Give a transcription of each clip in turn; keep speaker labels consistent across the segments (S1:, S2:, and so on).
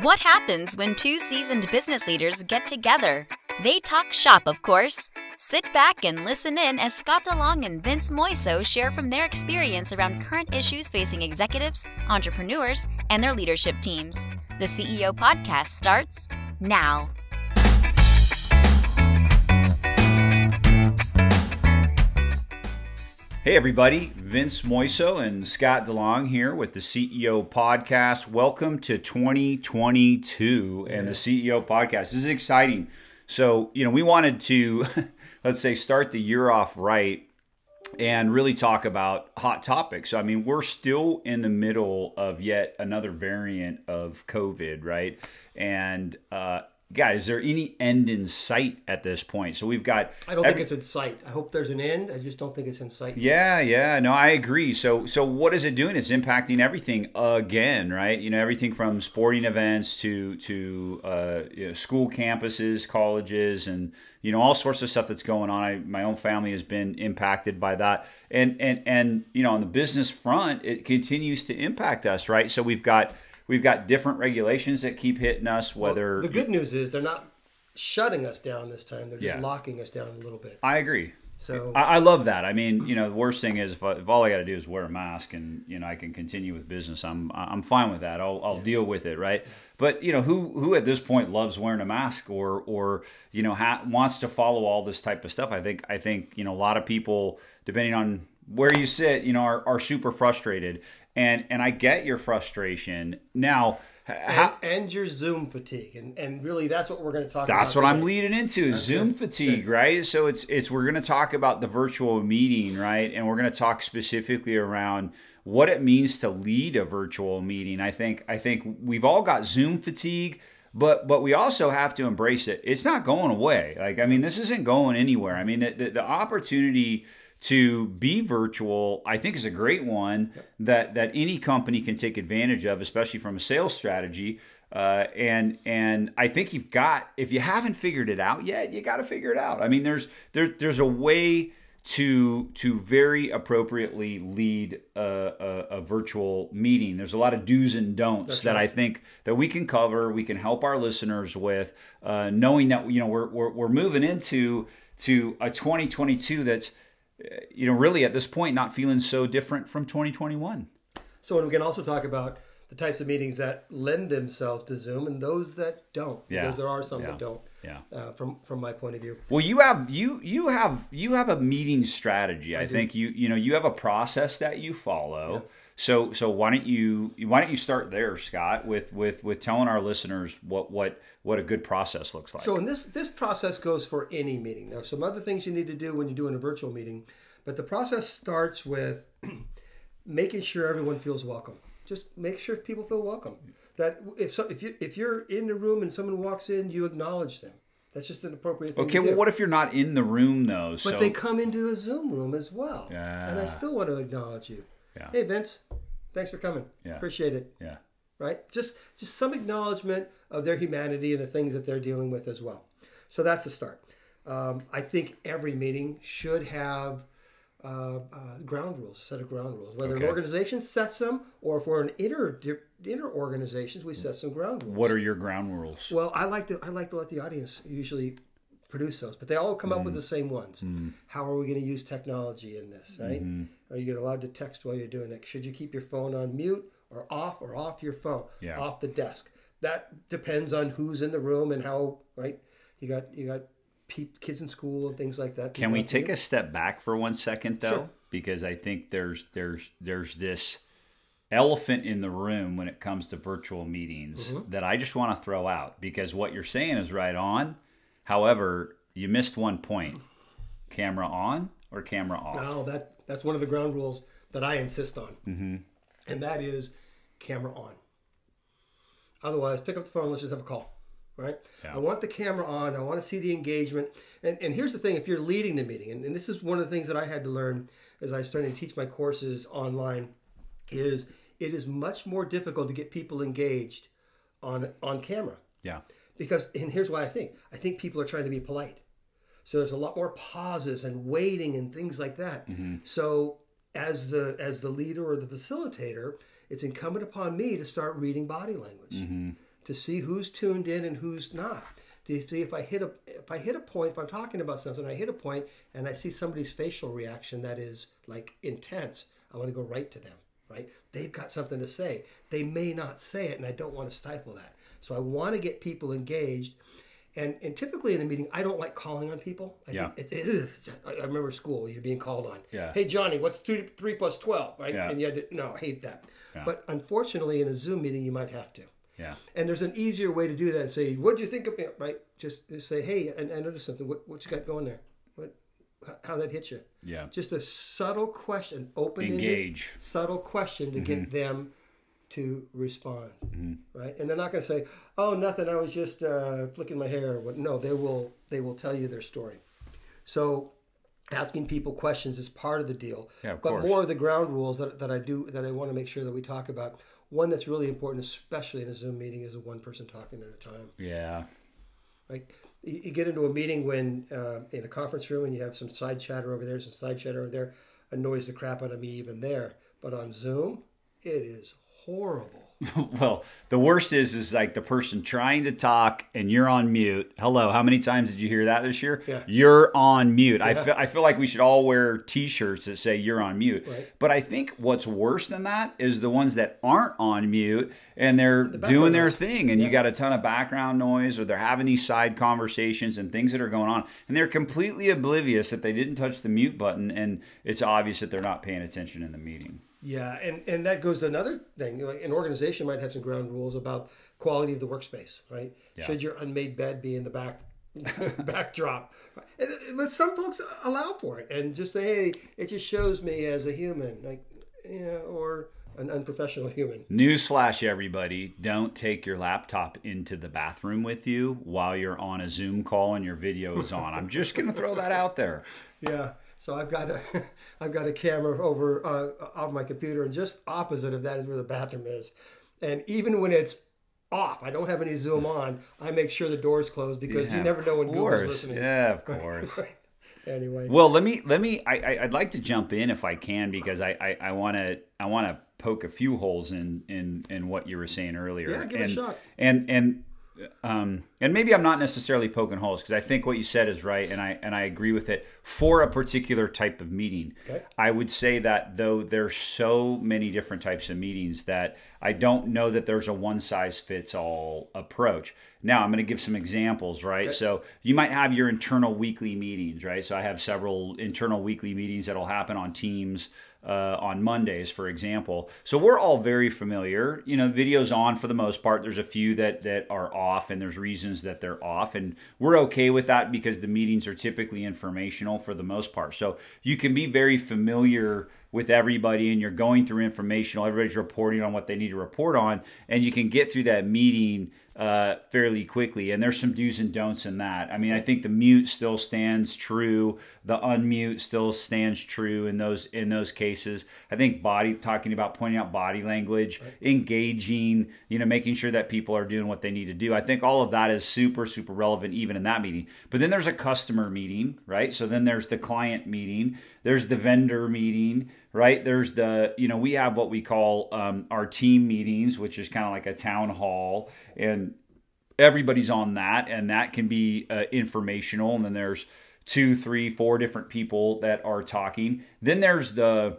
S1: What happens when two seasoned business leaders get together? They talk shop, of course. Sit back and listen in as Scott DeLong and Vince Moiso share from their experience around current issues facing executives, entrepreneurs, and their leadership teams. The CEO Podcast starts now.
S2: Hey everybody, Vince Moiso and Scott DeLong here with the CEO Podcast. Welcome to 2022 and the CEO Podcast. This is exciting. So, we wanted to, let's say, start the year off right and really talk about hot topics. So, we're still in the middle of yet another variant of COVID, right? And guys, is there any end in sight at this point? So we've got...
S3: I don't think it's in sight. I hope there's an end. I just don't think it's in sight.
S2: Yeah. No, I agree. So what is it doing? It's impacting everything again, right? Everything from sporting events to school campuses, colleges, and all sorts of stuff that's going on. My own family has been impacted by that, and on the business front, it continues to impact us, right? So we've got different regulations that keep hitting us, whether...
S3: the good news is they're not shutting us down this time. They're just locking us down a little bit.
S2: I agree.
S3: So
S2: I love that. The worst thing is if all I got to do is wear a mask and, I can continue with business, I'm fine with that. I'll deal with it, right? But, who at this point loves wearing a mask or wants to follow all this type of stuff? I think a lot of people, depending on where you sit, are super frustrated. And I get your frustration. Now,
S3: and your Zoom fatigue, and really that's what we're going to talk about.
S2: That's what I'm leading into, Zoom fatigue, right? So we're going to talk about the virtual meeting, right? And we're going to talk specifically around what it means to lead a virtual meeting. I think we've all got Zoom fatigue, but we also have to embrace it. It's not going away. This isn't going anywhere. The opportunity to be virtual, I think, is a great one that any company can take advantage of, especially from a sales strategy. And I think if you haven't figured it out yet, you got to figure it out. There's a way to very approprially lead a virtual meeting. There's a lot of do's and don'ts I think that we can cover. We can help our listeners with, knowing that we're moving into a 2022 that's really at this point, not feeling so different from 2021.
S3: So we can also talk about the types of meetings that lend themselves to Zoom and those that don't, because there are some that don't. From my point of view.
S2: Well, you have a meeting strategy. I think you have a process that you follow. Yeah. So why don't you start there, Scott, with telling our listeners what a good process looks like.
S3: So in this process goes for any meeting. There are some other things you need to do when you're doing a virtual meeting, but the process starts with making sure everyone feels welcome. Just make sure people feel welcome. That if you're in the room and someone walks in, you acknowledge them. That's just an appropriate thing to do.
S2: Well, what if you're not in the room though?
S3: But they come into a Zoom room as well, and I still want to acknowledge you. Yeah. Hey, Vince, thanks for coming. Yeah. Appreciate it.
S2: Yeah.
S3: Right? Just some acknowledgement of their humanity and the things that they're dealing with as well. So that's the start. I think every meeting should have ground rules, a set of ground rules. Whether an organization sets them or if we're an inter organizations, we set some ground rules.
S2: What are your ground rules?
S3: Well, I like to let the audience usually produce those, but they all come up with the same ones. How are we going to use technology in this, right? Are you allowed to text while you're doing it? Should you keep your phone on mute or off your phone, off the desk? That depends on who's in the room and how, right? You got kids in school and things like that.
S2: Can we take a step back for 1 second, though?
S3: Sure.
S2: Because I think there's this elephant in the room when it comes to virtual meetings that I just want to throw out, because what you're saying is right on. However, you missed one point. Camera on or camera off?
S3: No, that's one of the ground rules that I insist on. And that is camera on. Otherwise, pick up the phone, let's just have a call. Right? Yeah. I want the camera on. I want to see the engagement. And here's the thing, if you're leading the meeting, and this is one of the things that I had to learn as I started to teach my courses online, is it is much more difficult to get people engaged on camera.
S2: Yeah.
S3: And here's why I think people are trying to be polite. So there's a lot more pauses and waiting and things like that. So as the leader or the facilitator, it's incumbent upon me to start reading body language. to see who's tuned in and who's not. To see if I hit a point, if I'm talking about something, I hit a point and I see somebody's facial reaction that is like intense, I want to go right to them, right? They've got something to say. They may not say it, and I don't want to stifle that. So I want to get people engaged. And typically in a meeting, I don't like calling on people. I remember school, you're being called on.
S2: Yeah.
S3: Hey, Johnny, what's 3 plus 12? Right?
S2: Yeah.
S3: And you had to, no, I hate that.
S2: Yeah.
S3: But unfortunately, in a Zoom meeting, you might have to.
S2: Yeah.
S3: And there's an easier way to do that and say, what do you think of it? Right? Just say, hey, I noticed something. What you got going there? How that hit you?
S2: Yeah.
S3: Just a subtle question,
S2: Engage.
S3: subtle question to get them to respond, right? And they're not going to say, "Oh, nothing. I was just flicking my hair." No, they will tell you their story. So, asking people questions is part of the deal.
S2: Yeah, of
S3: but
S2: course.
S3: more of the ground rules that I want to make sure that we talk about. One that's really important, especially in a Zoom meeting, is a one person talking at a time.
S2: Yeah.
S3: Like you get into a meeting when in a conference room and you have some side chatter over there, some side chatter over there, annoys the crap out of me even there. But on Zoom, it is horrible.
S2: Well, the worst is like the person trying to talk and you're on mute. Hello, how many times did you hear that this year?
S3: Yeah.
S2: You're on mute.
S3: Yeah.
S2: I feel like we should all wear T-shirts that say you're on mute.
S3: Right.
S2: But I think what's worse than that is the ones that aren't on mute and they're doing their thing, and you got a ton of background noise, or they're having these side conversations and things that are going on, and they're completely oblivious that they didn't touch the mute button, and it's obvious that they're not paying attention in the meeting.
S3: Yeah, and that goes to another thing. Like an organization might have some ground rules about quality of the workspace, right?
S2: Yeah.
S3: Should your unmade bed be in the backdrop? But some folks allow for it and just say, hey, it just shows me as a human, like, or an unprofessional human.
S2: Newsflash, everybody, don't take your laptop into the bathroom with you while you're on a Zoom call and your video is on. I'm just going to throw that out there.
S3: Yeah. So I've got a camera over on my computer, and just opposite of that is where the bathroom is. And even when it's off, I don't have any Zoom on, I make sure the door's closed, because you never know when Google's listening.
S2: Yeah, of course.
S3: Anyway.
S2: Well, I'd like to jump in if I can, because I want to poke a few holes in what you were saying earlier.
S3: Yeah, give it a shot.
S2: And maybe I'm not necessarily poking holes, because I think what you said is right, and I agree with it for a particular type of meeting.
S3: Okay.
S2: I would say that though there's so many different types of meetings that I don't know that there's a one size fits all approach. Now I'm going to give some examples, right?
S3: Okay.
S2: So you might have your internal weekly meetings, right? So I have several internal weekly meetings that'll happen on Teams on Mondays, for example. So we're all very familiar. Video's on for the most part. There's a few that are off, and there's reasons that they're off, and we're okay with that because the meetings are typically informational for the most part. So you can be very familiar with everybody, and you're going through informational. Everybody's reporting on what they need to report on, and you can get through that meeting fairly quickly. And there's some do's and don'ts in that. I mean, I think the mute still stands true. The unmute still stands true in those cases. I think pointing out body language, right, engaging, making sure that people are doing what they need to do. I think all of that is super, super relevant even in that meeting. But then there's a customer meeting, right? So then there's the client meeting. There's the vendor meeting, right? There's we have what we call our team meetings, which is kind of like a town hall, and everybody's on that, and that can be informational. And then there's 2, 3, 4 different people that are talking. Then there's the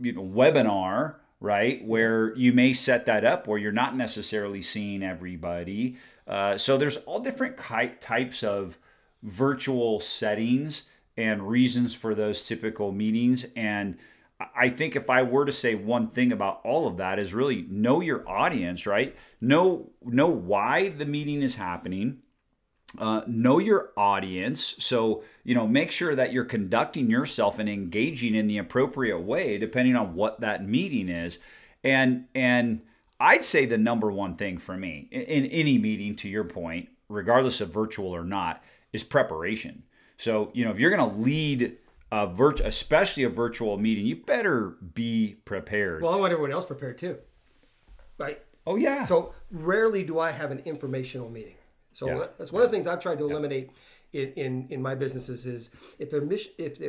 S2: webinar, right, where you may set that up where you're not necessarily seeing everybody. So there's all different types of virtual settings and reasons for those typical meetings. And I think if I were to say one thing about all of that is really know your audience, right? Know why the meeting is happening. Know your audience. So, make sure that you're conducting yourself and engaging in the appropriate way, depending on what that meeting is. And I'd say the number one thing for me in any meeting, to your point, regardless of virtual or not, is preparation. So, if you're going to lead especially a virtual meeting, you better be prepared.
S3: Well, I want everyone else prepared too, right?
S2: Oh, yeah.
S3: So rarely do I have an informational meeting. So that's one of the things I've tried to eliminate in my businesses is if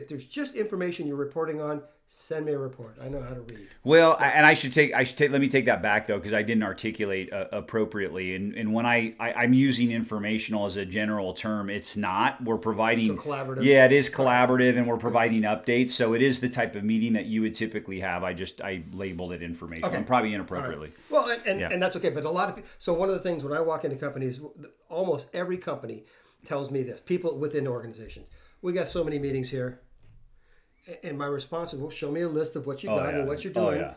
S3: there's just information you're reporting on, send me a report. I know how to read.
S2: Well, and let me take that back though, because I didn't articulate appropriately. And when I'm using informational as a general term, it's not. We're providing
S3: collaborative.
S2: Yeah, it is collaborative, and we're providing updates. So it is the type of meeting that you would typically have. I labeled it informational.
S3: Okay.
S2: And probably inappropriately.
S3: Right. Well, and that's okay. But a lot of people. So one of the things when I walk into companies, almost every company tells me this. People within organizations, we got so many meetings here. And my response is, well, show me a list of what you got and what you're doing.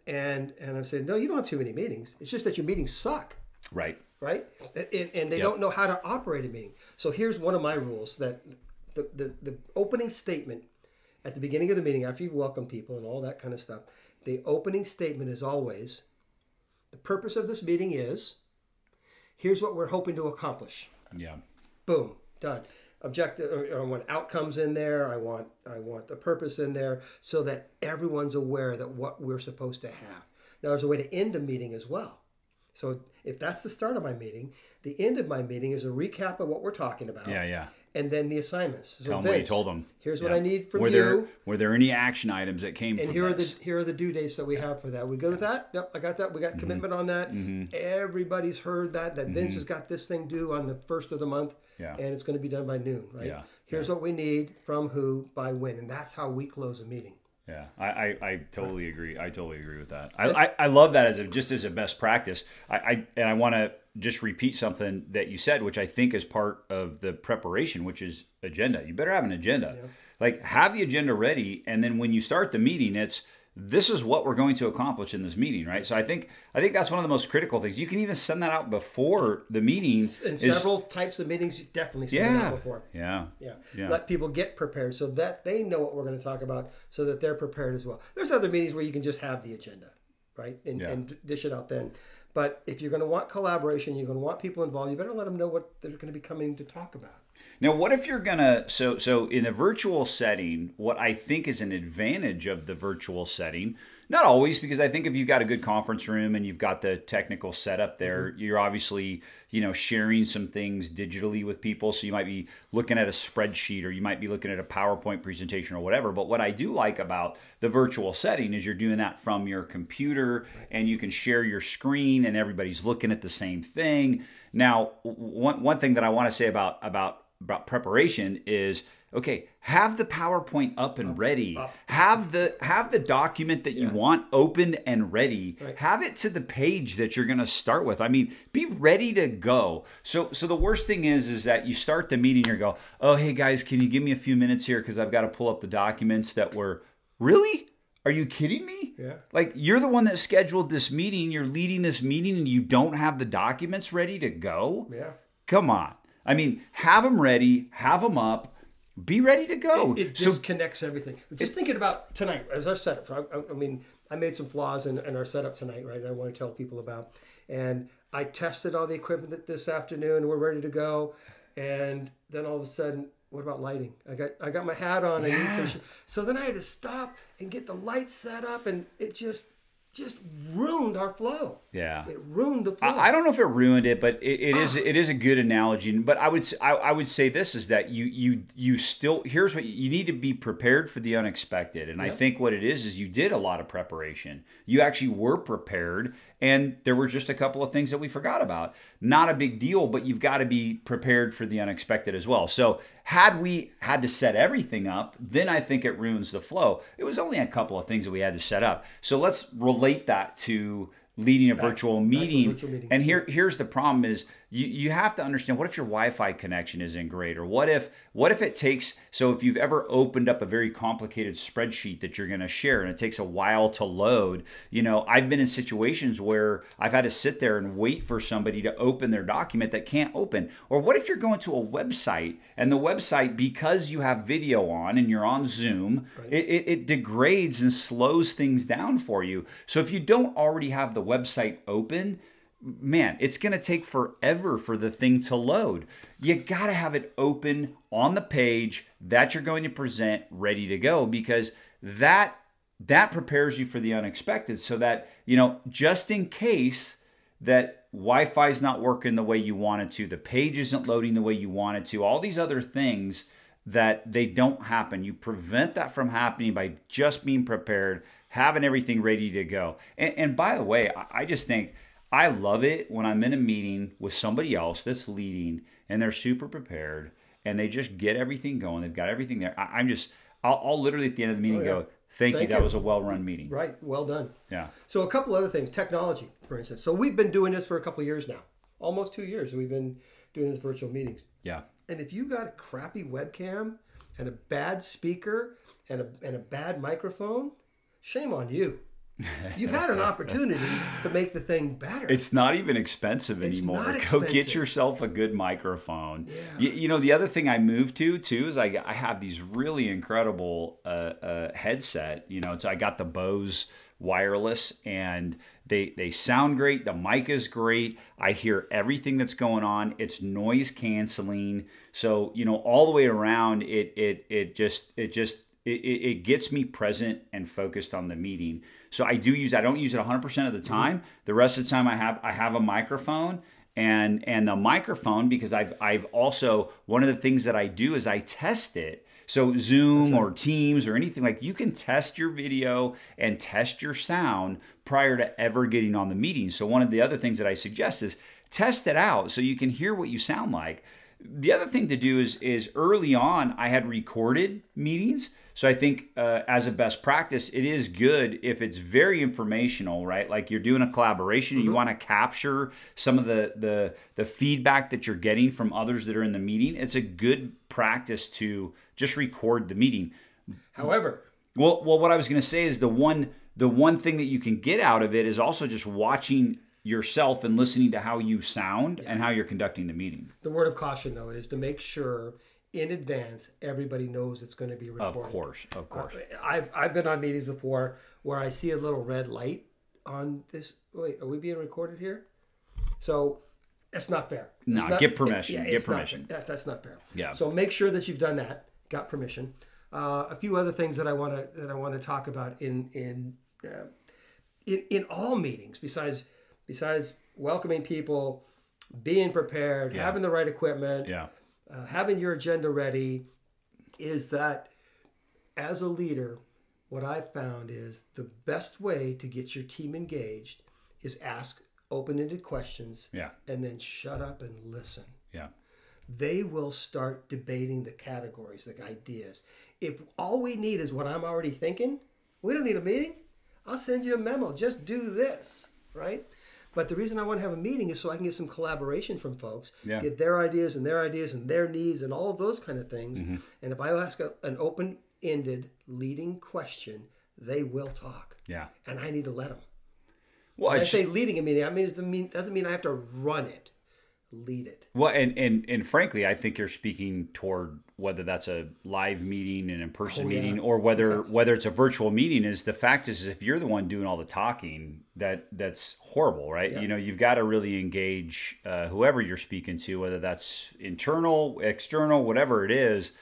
S3: And I'm saying, no, you don't have too many meetings. It's just that your meetings suck.
S2: Right.
S3: Right? And they don't know how to operate a meeting. So here's one of my rules, that the opening statement at the beginning of the meeting, after you've welcomed people and all that kind of stuff, the opening statement is always, the purpose of this meeting is, here's what we're hoping to accomplish.
S2: Yeah.
S3: Boom. Done. Objective. I want outcomes in there. I want the purpose in there, so that everyone's aware that what we're supposed to have. Now, there's a way to end a meeting as well. So if that's the start of my meeting, the end of my meeting is a recap of what we're talking about.
S2: Yeah.
S3: And then the assignments. So
S2: Tell them what you told them.
S3: Here's what I need from you.
S2: Were there any action items that came from this?
S3: And here are the due dates that we have for that. We good with that? Yep, I got that. We got commitment on that. Everybody's heard that Vince has got this thing due on the 1st of the month.
S2: Yeah.
S3: And it's going to be done by noon, right?
S2: Yeah.
S3: Here's what we need from who by when. And that's how we close a meeting.
S2: Yeah, I totally agree. I totally agree with that. I love that as a best practice. I want to just repeat something that you said, which I think is part of the preparation, which is agenda. You better have an agenda. Yeah. Like, have the agenda ready, and then when you start the meeting, this is what we're going to accomplish in this meeting, right? So I think that's one of the most critical things. You can even send that out before the meeting.
S3: In several types of meetings, you definitely send it out before.
S2: Yeah.
S3: Let people get prepared so that they know what we're going to talk about, so that they're prepared as well. There's other meetings where you can just have the agenda, right? And dish it out then. But if you're going to want collaboration, you're going to want people involved, you better let them know what they're going to be coming to talk about.
S2: Now, what if you're going to, so in a virtual setting, what I think is an advantage of the virtual setting, not always, because I think if you've got a good conference room and you've got the technical setup there, you're obviously, sharing some things digitally with people. So you might be looking at a spreadsheet, or you might be looking at a PowerPoint presentation or whatever. But what I do like about the virtual setting is you're doing that from your computer, and you can share your screen and everybody's looking at the same thing. Now, one thing that I want to say about preparation is, okay, have the PowerPoint up and ready. Have the document that you want open and ready. Right. Have it to the page that you're going to start with. I mean, be ready to go. So the worst thing is that you start the meeting, you go, oh, hey guys, can you give me a few minutes here, because I've got to pull up the documents that were, really? Are you kidding me? Yeah. Like, you're the one that scheduled this meeting, you're leading this meeting, and you don't have the documents ready to go? Yeah. Come on. I mean, have them ready, have them up, be ready to go.
S3: It just connects everything. Just thinking about tonight as our setup. I mean, I made some flaws in our setup tonight, right? I want to tell people about. And I tested all the equipment this afternoon. We're ready to go. And then all of a sudden, what about lighting? I got my hat on. So then I had to stop and get the lights set up, and it just ruined our flow. Yeah, it ruined the flow.
S2: I don't know if it ruined it, but it is a good analogy. But I would say this is that you still, here's what you need to be prepared for the unexpected. And I think what it is you did a lot of preparation. You actually were prepared, and there were just a couple of things that we forgot about. Not a big deal, but you've got to be prepared for the unexpected as well. So had we had to set everything up, then I think it ruins the flow. It was only a couple of things that we had to set up. So let's relate that to leading a virtual meeting. And here's the problem is you have to understand, what if your Wi-Fi connection isn't great? Or what if it takes, so if you've ever opened up a very complicated spreadsheet that you're going to share and it takes a while to load, I've been in situations where I've had to sit there and wait for somebody to open their document that can't open. Or what if you're going to a website, and the website, because you have video on and you're on Zoom, it degrades and slows things down for you. So if you don't already have the website open, man, it's going to take forever for the thing to load. You got to have it open on the page that you're going to present, ready to go, because that prepares you for the unexpected, so that, just in case that Wi-Fi is not working the way you want it to, the page isn't loading the way you want it to, all these other things that they don't happen. You prevent that from happening by just being prepared, having everything ready to go. And by the way, I just think I love it when I'm in a meeting with somebody else that's leading and they're super prepared and they just get everything going. They've got everything there. I'll literally at the end of the meeting go, thank you. That was a well-run meeting.
S3: Right. Well done.
S2: Yeah.
S3: So a couple other things, technology, for instance. So we've been doing this for a couple of years now, almost 2 years. We've been doing these virtual meetings.
S2: Yeah.
S3: And if you got a crappy webcam and a bad speaker and a bad microphone, shame on you. You've had an opportunity to make the thing better.
S2: It's not even expensive anymore.
S3: Not
S2: Go
S3: expensive.
S2: get yourself a good microphone.
S3: Yeah.
S2: You know, the other thing I moved to too is I have these really incredible headset. You know, so I got the Bose wireless, and they sound great. The mic is great. I hear everything that's going on. It's noise canceling. So you know, all the way around, it gets me present and focused on the meeting. So I don't use it 100% of the time. The rest of the time I have a microphone, and the microphone, because I've also, one of the things that I do is I test it. So Zoom or Teams or anything, like, you can test your video and test your sound prior to ever getting on the meeting. So one of the other things that I suggest is test it out so you can hear what you sound like. The other thing to do is early on I had recorded meetings. So I think as a best practice, it is good if it's very informational, right? Like you're doing a collaboration, you want to capture some of the feedback that you're getting from others that are in the meeting. It's a good practice to just record the meeting.
S3: However,
S2: well, what I was going to say is the one thing that you can get out of it is also just watching yourself and listening to how you sound and how you're conducting the meeting.
S3: the word of caution, though, is to make sure in advance everybody knows it's going to be recorded.
S2: Of course.
S3: I've been on meetings before where I see a little red light on this. Wait, are we being recorded here? So that's not fair.
S2: No, get permission. Get permission.
S3: That's not fair.
S2: Yeah.
S3: So make sure that you've done that, got permission. A few other things that I want to talk about in all meetings, besides welcoming people, being prepared, having the right equipment, having your agenda ready, is that as a leader, what I've found is the best way to get your team engaged is ask open-ended questions and then shut up and listen.
S2: Yeah.
S3: They will start debating the categories, the ideas. If all we need is what I'm already thinking, we don't need a meeting. I'll send you a memo. Just do this, right? But the reason I want to have a meeting is so I can get some collaboration from folks, get their ideas and their needs and all of those kind of things. Mm-hmm. And if I ask an open-ended leading question, they will talk. Yeah. And I need to let them. Well, when I say leading a meeting, doesn't mean I have to run it. Lead it.
S2: Well, and frankly, I think you're speaking toward whether that's a live meeting, an in-person meeting, or whether it's a virtual meeting. Is the fact is if you're the one doing all the talking, that's horrible, right? Yeah. You know, you've got to really engage whoever you're speaking to, whether that's internal, external, whatever it is.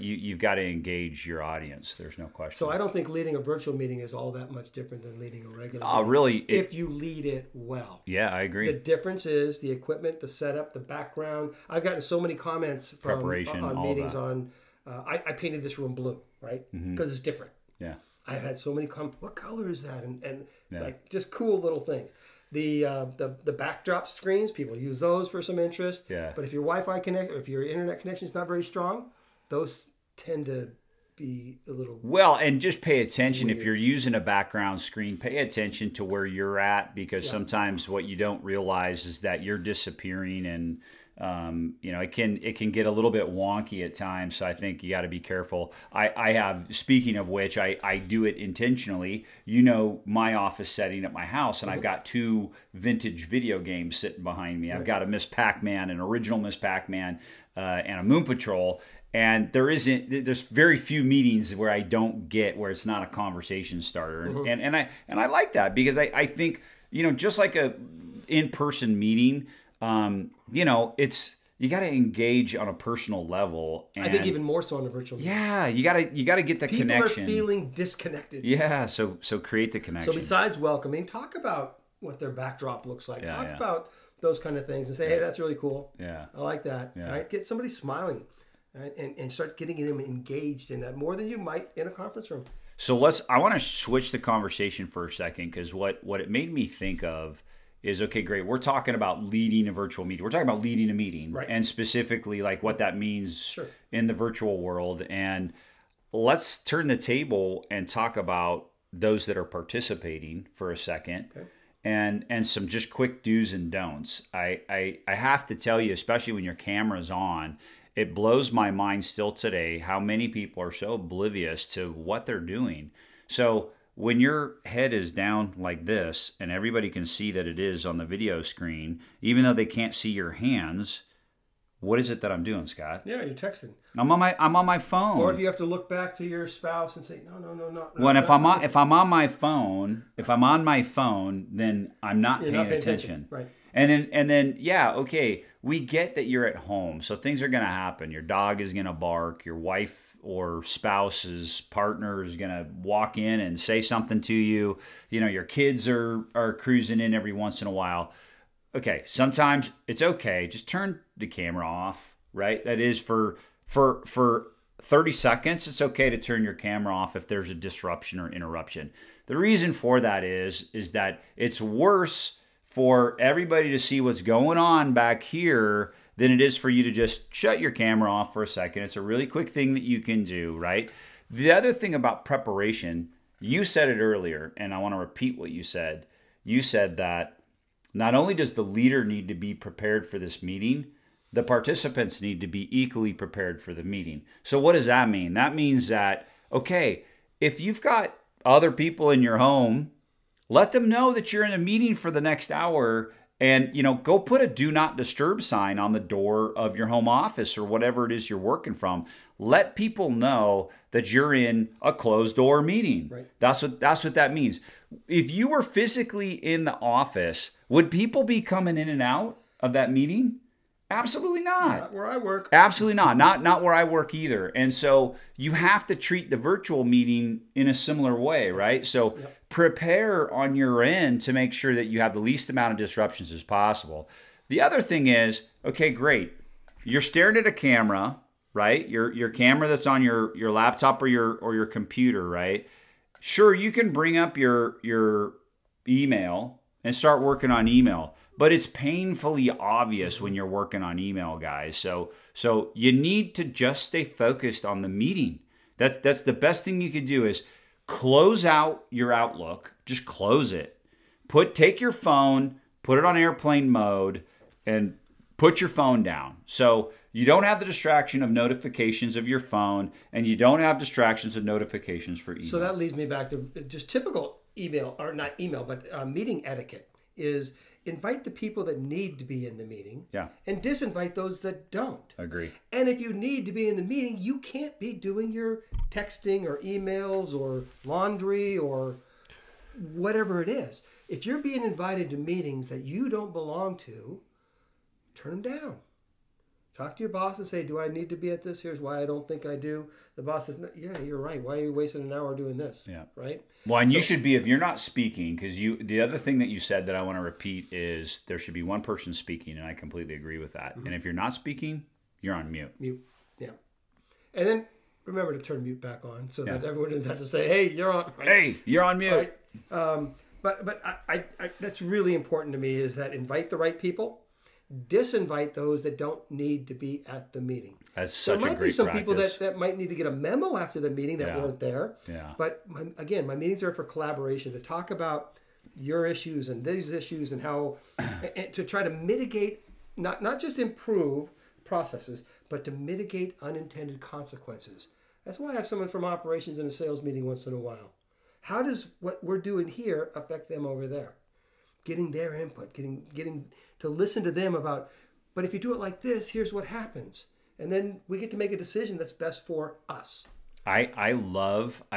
S2: You've got to engage your audience. There's no question.
S3: So I don't think leading a virtual meeting is all that much different than leading a regular
S2: meeting. Really?
S3: If you lead it well.
S2: Yeah, I agree.
S3: The difference is the equipment, the setup, the background. I've gotten so many comments from on meetings on, I painted this room blue, right? Because it's different. Yeah. I've had so many comments, what color is that? And like just cool little things. The backdrop screens, people use those for some interest. Yeah. But if your Wi-Fi if your internet connection is not very strong, those tend to be a little
S2: and just pay attention weird. If you're using a background screen, pay attention to where you're at, because sometimes what you don't realize is that you're disappearing, and it can get a little bit wonky at times. So I think you got to be careful. I have, speaking of which, I do it intentionally. You know, my office setting at my house, and I've got 2 vintage video games sitting behind me. I've got a Miss Pac-Man, an original Miss Pac-Man, and a Moon Patrol. And there's very few meetings where I don't get where it's not a conversation starter, and I like that, because I think, you know, just like a in-person meeting, it's, you got to engage on a personal level. And I
S3: think even more so on a virtual meeting.
S2: Yeah, you got to get the connection.
S3: People are feeling disconnected.
S2: Yeah, so create the connection.
S3: So besides welcoming, talk about what their backdrop looks like.
S2: Yeah,
S3: Talk
S2: yeah.
S3: about those kind of things and say, hey, that's really cool.
S2: Yeah.
S3: I like that.
S2: Yeah.
S3: Right? Get somebody smiling, right? and start getting them engaged in that more than you might in a conference room.
S2: So I want to switch the conversation for a second, because what it made me think of is, okay, great. We're talking about leading a virtual meeting. We're talking about leading a meeting,
S3: right,
S2: and specifically like what that means
S3: sure,
S2: in the virtual world. And let's turn the table and talk about those that are participating for a second.
S3: Okay.
S2: And some just quick do's and don'ts. I have to tell you, especially when your camera's on, it blows my mind still today how many people are so oblivious to what they're doing. So when your head is down like this and everybody can see that it is on the video screen, even though they can't see your hands, what is it that I'm doing, Scott?
S3: Yeah, you're texting.
S2: I'm on my phone.
S3: Or if you have to look back to your spouse and say, no.
S2: Well, if I'm on my phone, then I'm not paying attention.
S3: Right.
S2: And then yeah, okay, we get that you're at home, so things are going to happen. Your dog is going to bark. Your wife or spouse's partner is going to walk in and say something to you. You know, your kids are cruising in every once in a while. Okay, sometimes it's okay. Just turn the camera off, right? That is for 30 seconds, it's okay to turn your camera off if there's a disruption or interruption. The reason for that is that it's worse for everybody to see what's going on back here than it is for you to just shut your camera off for a second. It's a really quick thing that you can do, right? The other thing about preparation, you said it earlier, and I want to repeat what you said. You said that not only does the leader need to be prepared for this meeting, the participants need to be equally prepared for the meeting. So what does that mean? That means that, okay, if you've got other people in your home, let them know that you're in a meeting for the next hour, and go put a do not disturb sign on the door of your home office or whatever it is you're working from. Let people know that you're in a closed door meeting.
S3: Right.
S2: That's what that means. If you were physically in the office, would people be coming in and out of that meeting? Absolutely not.
S3: Not where I work.
S2: Absolutely not. Not where I work either. And so you have to treat the virtual meeting in a similar way, right? So prepare on your end to make sure that you have the least amount of disruptions as possible. The other thing is, okay, great. You're staring at a camera, right? Your camera that's on your laptop or your computer, right? Sure, you can bring up your email and start working on email. But it's painfully obvious when you're working on email, guys. So you need to just stay focused on the meeting. That's the best thing you could do is close out your Outlook. Just close it. Take your phone, put it on airplane mode, and put your phone down. So you don't have the distraction of notifications of your phone, and you don't have distractions of notifications for email.
S3: So that leads me back to just typical email, or not email, but meeting etiquette is invite the people that need to be in the meeting, and disinvite those that don't.
S2: Agree.
S3: And if you need to be in the meeting, you can't be doing your texting or emails or laundry or whatever it is. If you're being invited to meetings that you don't belong to, turn them down. Talk to your boss and say, do I need to be at this? Here's why I don't think I do. The boss says, yeah, you're right. Why are you wasting an hour doing this?
S2: Yeah.
S3: Right?
S2: Well, and you should be, if you're not speaking, because the other thing that you said that I want to repeat is there should be one person speaking, and I completely agree with that. Mm-hmm. And if you're not speaking, you're on mute.
S3: Mute, yeah. And then remember to turn mute back on so that everyone doesn't have to say, hey, you're on. Right?
S2: Hey, you're on mute.
S3: Right? But I that's really important to me is that invite the right people. Disinvite those that don't need to be at the meeting.
S2: That's such a great practice.
S3: There might be some people that might need to get a memo after the meeting that weren't there.
S2: Yeah.
S3: But again, my meetings are for collaboration, to talk about your issues and these issues and how, and to try to mitigate, not just improve processes, but to mitigate unintended consequences. That's why I have someone from operations in a sales meeting once in a while. How does what we're doing here affect them over there? Getting their input, getting to listen to them about, but if you do it like this, here's what happens. And then we get to make a decision that's best for us.
S2: I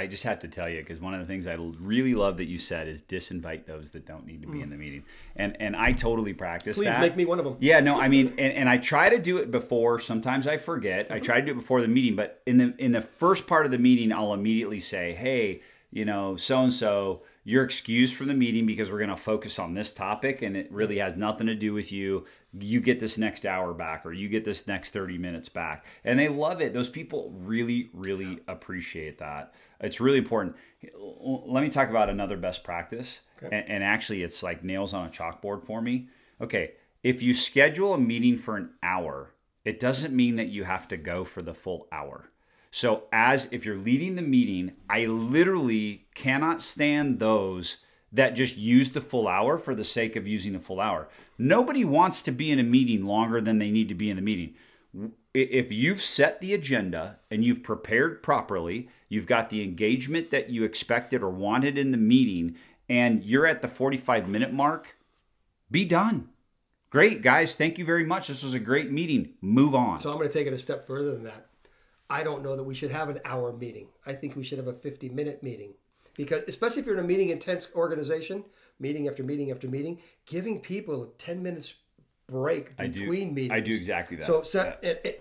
S2: just have to tell you, because one of the things I really love that you said is disinvite those that don't need to be in the meeting. And I totally practice that.
S3: Please make me one of them.
S2: Yeah, no, I mean, and I try to do it before. Sometimes I forget. Mm-hmm. I try to do it before the meeting, but in the first part of the meeting, I'll immediately say, hey, so-and-so, you're excused from the meeting because we're going to focus on this topic and it really has nothing to do with you. You get this next hour back, or you get this next 30 minutes back. And they love it. Those people really, really appreciate that. It's really important. Let me talk about another best practice. Okay. And actually, it's like nails on a chalkboard for me. Okay, if you schedule a meeting for an hour, it doesn't mean that you have to go for the full hour. So if you're leading the meeting, I literally cannot stand those that just use the full hour for the sake of using the full hour. Nobody wants to be in a meeting longer than they need to be in the meeting. If you've set the agenda and you've prepared properly, you've got the engagement that you expected or wanted in the meeting, and you're at the 45-minute mark, be done. Great, guys. Thank you very much. This was a great meeting. Move on.
S3: So I'm going to take it a step further than that. I don't know that we should have an hour meeting. I think we should have a 50-minute meeting. Because especially if you're in a meeting intense organization, meeting after meeting after meeting, giving people a 10 minutes break between meetings.
S2: I do exactly that.
S3: So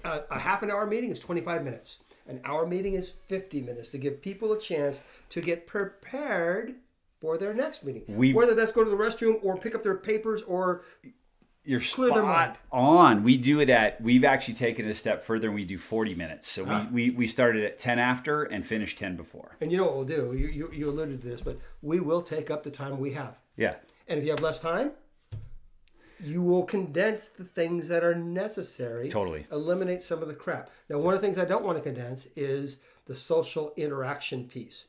S3: a half an hour meeting is 25 minutes. An hour meeting is 50 minutes to give people a chance to get prepared for their next meeting. Whether that's go to the restroom or pick up their papers or
S2: you're spot on. We've actually taken it a step further and we do 40 minutes. So we started at 10 after and finished 10 before.
S3: And you know what we'll do? You alluded to this, but we will take up the time we have.
S2: Yeah.
S3: And if you have less time, you will condense the things that are necessary.
S2: Totally.
S3: Eliminate some of the crap. Now, one of the things I don't want to condense is the social interaction piece.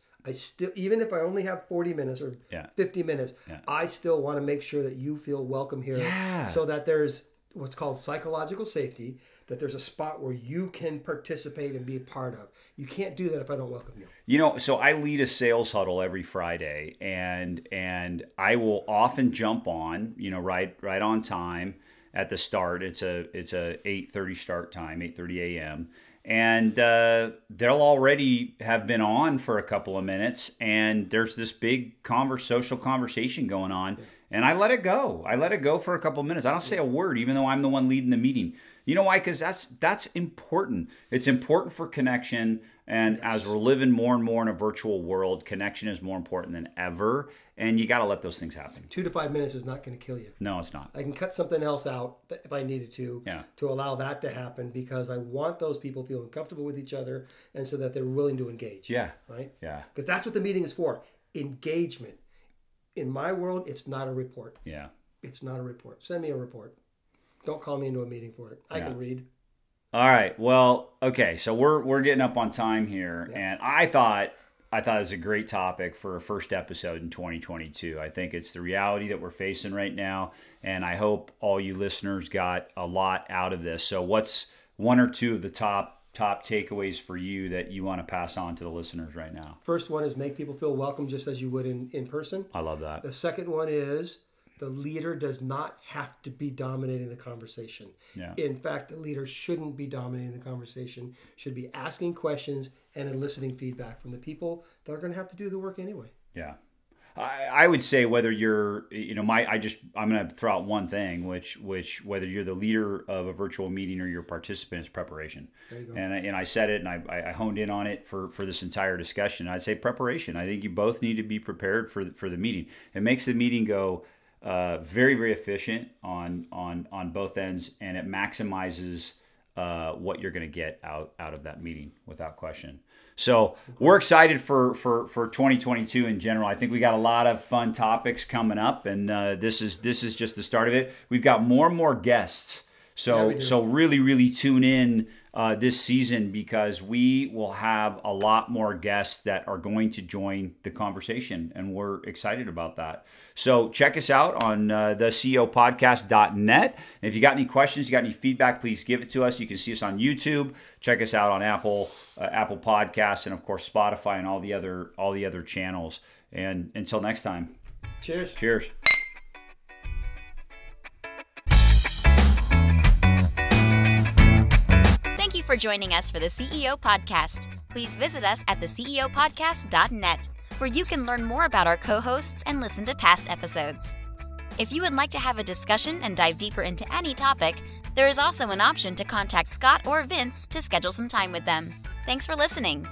S3: Even if I only have 40 minutes or 50 minutes, I still want to make sure that you feel welcome here so that there's what's called psychological safety, that there's a spot where you can participate and be a part of. You can't do that if I don't welcome you.
S2: You know, so I lead a sales huddle every Friday, and I will often jump on, right on time at the start. It's a 8:30 start time, 8:30 a.m., and they'll already have been on for a couple of minutes, and there's this big social conversation going on, and I let it go. I let it go for a couple of minutes. I don't say a word, even though I'm the one leading the meeting. You know why? Because that's important. It's important for connection, and as we're living more and more in a virtual world, connection is more important than ever, and you got to let those things happen.
S3: 2 to 5 minutes is not going to kill you.
S2: No, it's not.
S3: I can cut something else out if I needed to allow that to happen, because I want those people feeling comfortable with each other and so that they're willing to engage.
S2: Yeah.
S3: Right?
S2: Yeah.
S3: Because that's what the meeting is for. Engagement. In my world, it's not a report.
S2: Yeah.
S3: It's not a report. Send me a report. Don't call me into a meeting for it. I can read.
S2: All right. Well, okay. So we're getting up on time here, and I thought it was a great topic for a first episode in 2022. I think it's the reality that we're facing right now, and I hope all you listeners got a lot out of this. So what's one or two of the top takeaways for you that you want to pass on to the listeners right now?
S3: First one is make people feel welcome just as you would in person.
S2: I love that.
S3: The second one is the leader does not have to be dominating the conversation.
S2: Yeah.
S3: In fact, the leader shouldn't be dominating the conversation, should be asking questions and eliciting feedback from the people that are going to have to do the work anyway.
S2: Yeah. I would say whether you're, I'm going to throw out one thing, which whether you're the leader of a virtual meeting or your participant is preparation. There you go. And I said it, and I honed in on it for this entire discussion. I'd say preparation. I think you both need to be prepared for the meeting. It makes the meeting go very, very efficient on both ends, and it maximizes what you're going to get out of that meeting without question. So we're excited for 2022 in general. I think we got a lot of fun topics coming up, and this is just the start of it. We've got more and more guests. So really, really tune in this season, because we will have a lot more guests that are going to join the conversation, and we're excited about that. So check us out on theCEOpodcast.net. And if you got any questions, you got any feedback, please give it to us. You can see us on YouTube. Check us out on Apple Podcasts, and of course Spotify, and all the other channels. And until next time.
S3: Cheers.
S2: Cheers.
S1: Thank you for joining us for the CEO Podcast. Please visit us at theceopodcast.net, where you can learn more about our co-hosts and listen to past episodes. If you would like to have a discussion and dive deeper into any topic, there is also an option to contact Scott or Vince to schedule some time with them. Thanks for listening.